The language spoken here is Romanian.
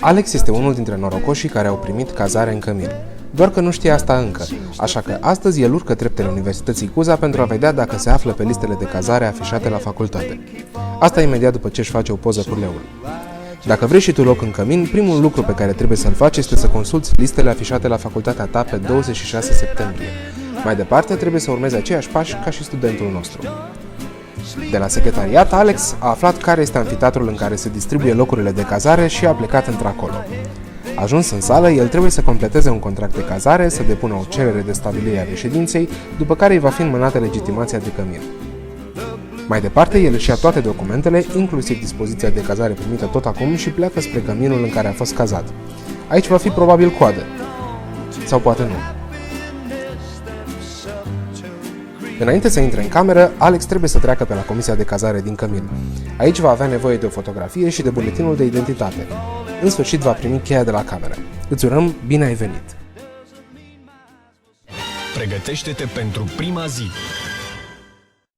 Alex este unul dintre norocoșii care au primit cazare în Cămin. Doar că nu știe asta încă, așa că astăzi el urcă treptele Universității Cuza pentru a vedea dacă se află pe listele de cazare afișate la facultate. Asta imediat după ce își face o poză cu leul. Dacă vrei și tu loc în Cămin, primul lucru pe care trebuie să-l faci este să consulți listele afișate la facultatea ta pe 26 septembrie. Mai departe, trebuie să urmezi aceiași pași ca și studentul nostru. De la secretariat, Alex a aflat care este amfiteatrul în care se distribuie locurile de cazare și a plecat într-acolo. Ajuns în sală, el trebuie să completeze un contract de cazare, să depună o cerere de stabilire a reședinței, după care îi va fi înmânată legitimația de Cămin. Mai departe, el își ia toate documentele, inclusiv dispoziția de cazare primită tot acum și pleacă spre căminul în care a fost cazat. Aici va fi probabil coadă. Sau poate nu. Înainte să intre în cameră, Alex trebuie să treacă pe la comisia de cazare din Cămin. Aici va avea nevoie de o fotografie și de buletinul de identitate. În sfârșit va primi cheia de la cameră. Îți urăm bine ai venit! Pregătește-te pentru prima zi.